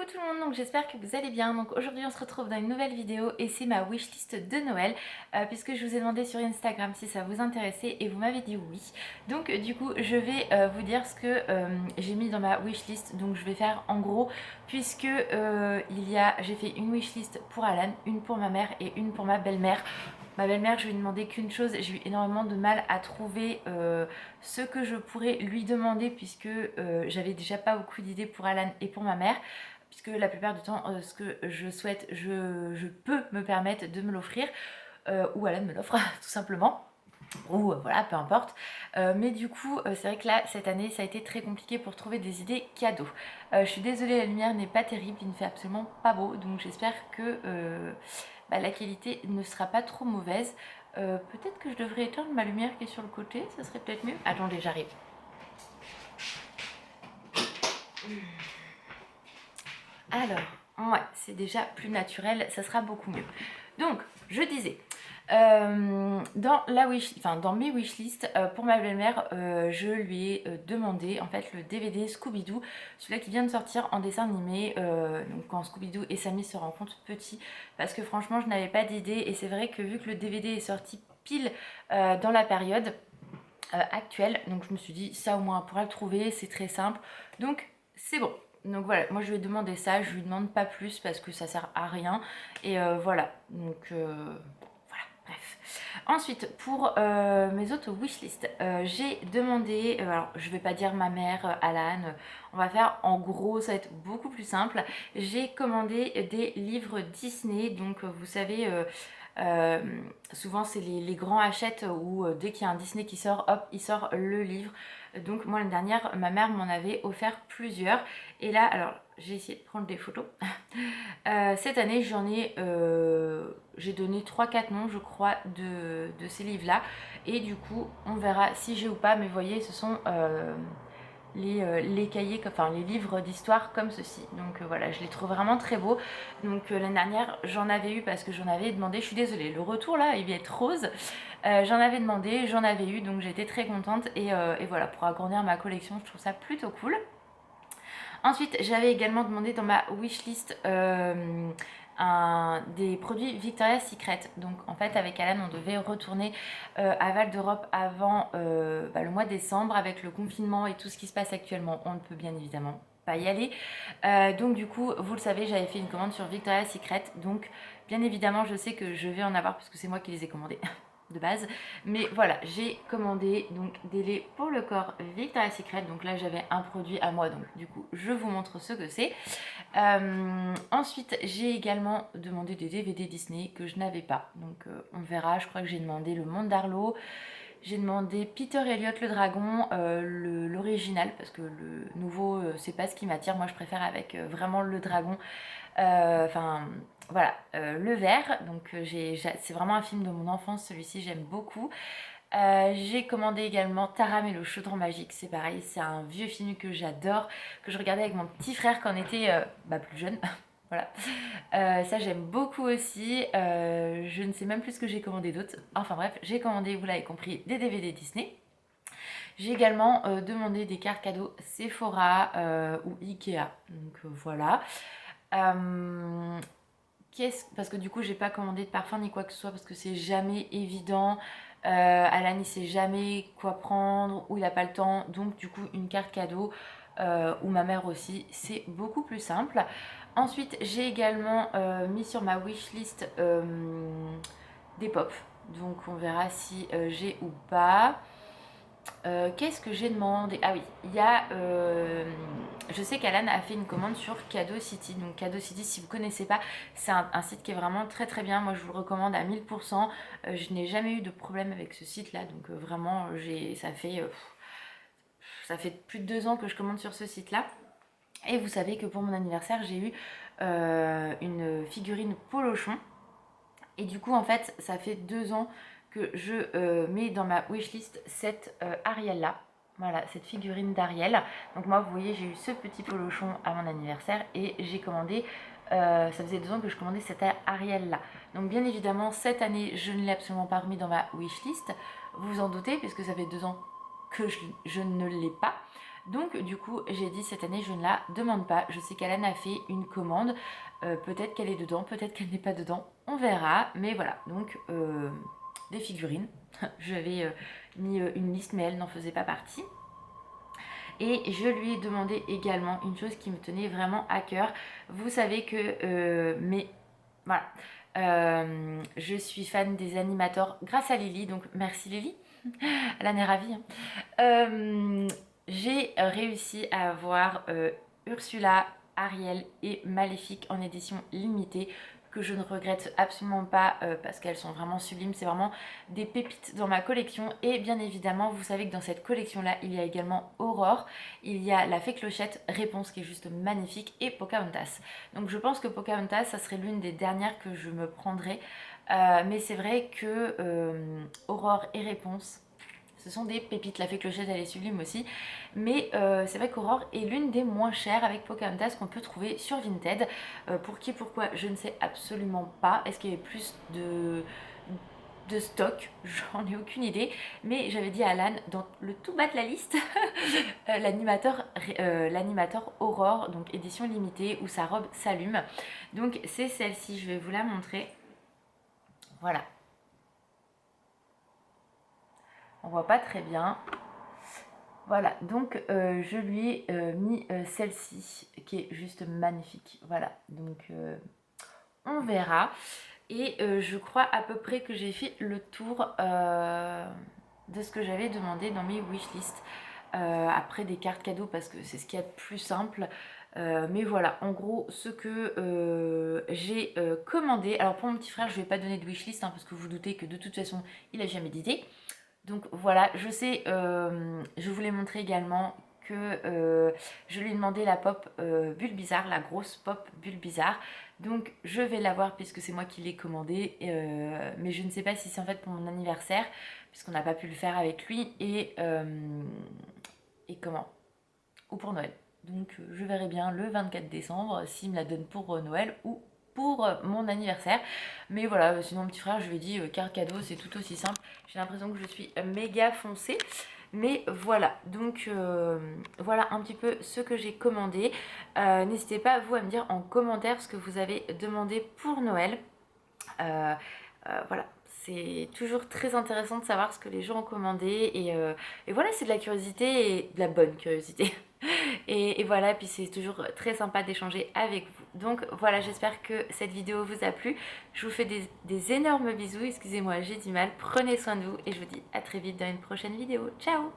tout le monde, donc j'espère que vous allez bien. Donc aujourd'hui on se retrouve dans une nouvelle vidéo et c'est ma wishlist de Noël puisque je vous ai demandé sur Instagram si ça vous intéressait et vous m'avez dit oui. Donc du coup je vais vous dire ce que j'ai mis dans ma wishlist. Donc je vais faire en gros puisque j'ai fait une wishlist pour Alan, une pour ma mère et une pour ma belle-mère. Ma belle-mère, je lui ai demandé qu'une chose, j'ai eu énormément de mal à trouver ce que je pourrais lui demander puisque j'avais déjà pas beaucoup d'idées pour Alan et pour ma mère, puisque la plupart du temps, ce que je souhaite, je peux me permettre de me l'offrir, ou Alan me l'offre tout simplement. Ou voilà, peu importe. Mais du coup, c'est vrai que là, cette année, ça a été très compliqué pour trouver des idées cadeaux. Je suis désolée, la lumière n'est pas terrible, il ne fait absolument pas beau, donc j'espère que la qualité ne sera pas trop mauvaise. Peut-être que je devrais éteindre ma lumière qui est sur le côté, ça serait peut-être mieux. Attendez, j'arrive. Alors, ouais, c'est déjà plus naturel, ça sera beaucoup mieux. Donc, je disais, dans mes wishlists pour ma belle-mère, je lui ai demandé en fait le DVD Scooby-Doo, celui-là qui vient de sortir en dessin animé, donc quand Scooby-Doo et Sammy se rencontrent petits, parce que franchement je n'avais pas d'idée et c'est vrai que vu que le DVD est sorti pile dans la période actuelle, donc je me suis dit ça au moins on pourra le trouver, c'est très simple, donc c'est bon. Donc voilà, moi je lui ai demandé ça, je lui demande pas plus parce que ça sert à rien et voilà, donc voilà, bref. Ensuite, pour mes autres wishlists, j'ai demandé, alors je vais pas dire ma mère, Alan, on va faire en gros, ça va être beaucoup plus simple. J'ai commandé des livres Disney, donc vous savez, souvent c'est les grands achètent où dès qu'il y a un Disney qui sort, hop, il sort le livre. Donc moi l'année dernière, ma mère m'en avait offert plusieurs. Et là, alors j'ai essayé de prendre des photos. Cette année, j'ai donné 3-4 noms, je crois, de ces livres-là. Et du coup, on verra si j'ai ou pas. Mais vous voyez, ce sont les cahiers, enfin les livres d'histoire comme ceci. Donc voilà, je les trouve vraiment très beaux. Donc l'année dernière, j'en avais eu parce que j'en avais demandé. Je suis désolée, le retour là, il va être rose. J'en avais demandé, j'en avais eu, donc j'étais très contente. Et voilà, pour agrandir ma collection, je trouve ça plutôt cool. Ensuite, j'avais également demandé dans ma wishlist des produits Victoria's Secret. Donc en fait avec Alan on devait retourner à Val d'Europe avant le mois de décembre. Avec le confinement et tout ce qui se passe actuellement, on ne peut bien évidemment pas y aller. Donc du coup, vous le savez, j'avais fait une commande sur Victoria's Secret. Donc bien évidemment je sais que je vais en avoir parce que c'est moi qui les ai commandés de base, mais voilà, j'ai commandé donc des laits pour le corps Victoria's Secret. Donc là j'avais un produit à moi, donc du coup je vous montre ce que c'est. Ensuite j'ai également demandé des DVD Disney que je n'avais pas, donc on verra. Je crois que j'ai demandé Le Monde d'Arlo, j'ai demandé Peter Elliot le dragon, l'original, parce que le nouveau c'est pas ce qui m'attire. Moi je préfère avec vraiment le dragon, voilà, le vert. Donc c'est vraiment un film de mon enfance, celui-ci j'aime beaucoup. J'ai commandé également Taram et le chaudron magique. C'est pareil, c'est un vieux film que j'adore, que je regardais avec mon petit frère quand on était plus jeune. Voilà, ça j'aime beaucoup aussi. Je ne sais même plus ce que j'ai commandé d'autre. Enfin bref, j'ai commandé, vous l'avez compris, des DVD Disney. J'ai également demandé des cartes cadeaux Sephora ou Ikea. Donc voilà. Parce que du coup j'ai pas commandé de parfum ni quoi que ce soit parce que c'est jamais évident. Alan il sait jamais quoi prendre ou il a pas le temps, donc du coup une carte cadeau ou ma mère aussi, c'est beaucoup plus simple. Ensuite j'ai également mis sur ma wishlist des pop, donc on verra si j'ai ou pas. Qu'est-ce que j'ai demandé? Ah oui, il y a. Je sais qu'Alan a fait une commande sur Cadeau City. Donc Cadeau City, si vous ne connaissez pas, c'est un site qui est vraiment très très bien. Moi, je vous le recommande à 1000%. Je n'ai jamais eu de problème avec ce site-là. Donc vraiment, ça fait plus de 2 ans que je commande sur ce site-là. Et vous savez que pour mon anniversaire, j'ai eu une figurine Polochon. Et du coup, en fait, ça fait 2 ans que je mets dans ma wishlist cette Ariel-là. Voilà, cette figurine d'Ariel. Donc moi, vous voyez, j'ai eu ce petit polochon à mon anniversaire et j'ai commandé, ça faisait 2 ans que je commandais cette Ariel-là. Donc bien évidemment, cette année, je ne l'ai absolument pas remis dans ma wishlist. Vous vous en doutez, puisque ça fait 2 ans que je ne l'ai pas. Donc du coup j'ai dit cette année je ne la demande pas. Je sais qu'Alan a fait une commande, peut-être qu'elle est dedans, peut-être qu'elle n'est pas dedans, on verra. Mais voilà, donc des figurines. J'avais mis une liste mais elle n'en faisait pas partie. Et je lui ai demandé également une chose qui me tenait vraiment à cœur. Vous savez que voilà, je suis fan des animateurs grâce à Lily, donc merci Lily. Elle en est ravie. Hein. J'ai réussi à avoir Ursula, Ariel et Maléfique en édition limitée, que je ne regrette absolument pas parce qu'elles sont vraiment sublimes. C'est vraiment des pépites dans ma collection. Et bien évidemment, vous savez que dans cette collection-là, il y a également Aurore, il y a la Fée Clochette, Réponse qui est juste magnifique, et Pocahontas. Donc je pense que Pocahontas, ça serait l'une des dernières que je me prendrais. Mais c'est vrai que Aurore et Réponse, ce sont des pépites. La Fée Clochette, elle est sublime aussi. Mais c'est vrai qu'Aurore est l'une des moins chères avec Pocahontas qu'on peut trouver sur Vinted. Pour qui, pourquoi, je ne sais absolument pas. Est-ce qu'il y avait plus de stock? J'en ai aucune idée. Mais j'avais dit à Alan, dans le tout bas de la liste, l'animateur Aurore, donc édition limitée, où sa robe s'allume. Donc c'est celle-ci, je vais vous la montrer. Voilà. On voit pas très bien. Voilà, donc je lui ai mis celle-ci qui est juste magnifique. Voilà, donc on verra. Et je crois à peu près que j'ai fait le tour de ce que j'avais demandé dans mes wishlists. Après des cartes cadeaux parce que c'est ce qu'il y a de plus simple. Mais voilà, en gros, ce que j'ai commandé. Alors pour mon petit frère, je ne vais pas donner de wishlist hein, parce que vous vous doutez que de toute façon, il n'a jamais d'idée. Donc voilà, je sais, je voulais montrer également que je lui ai demandé la pop bulle bizarre, la grosse pop bulle bizarre. Donc je vais l'avoir puisque c'est moi qui l'ai commandé, mais je ne sais pas si c'est en fait pour mon anniversaire, puisqu'on n'a pas pu le faire avec lui, et comment, ou pour Noël. Donc je verrai bien le 24 décembre s'il me la donne pour Noël ou pour mon anniversaire. Mais voilà, sinon mon petit frère, je lui ai dit carte cadeau, c'est tout aussi simple. J'ai l'impression que je suis méga foncée. Mais voilà, donc voilà un petit peu ce que j'ai commandé. N'hésitez pas, vous, à me dire en commentaire ce que vous avez demandé pour Noël. Voilà, c'est toujours très intéressant de savoir ce que les gens ont commandé. Et voilà, c'est de la curiosité et de la bonne curiosité. Et voilà, puis c'est toujours très sympa d'échanger avec vous. Donc voilà, j'espère que cette vidéo vous a plu. Je vous fais des énormes bisous, excusez-moi, j'ai du mal. Prenez soin de vous et je vous dis à très vite dans une prochaine vidéo. Ciao!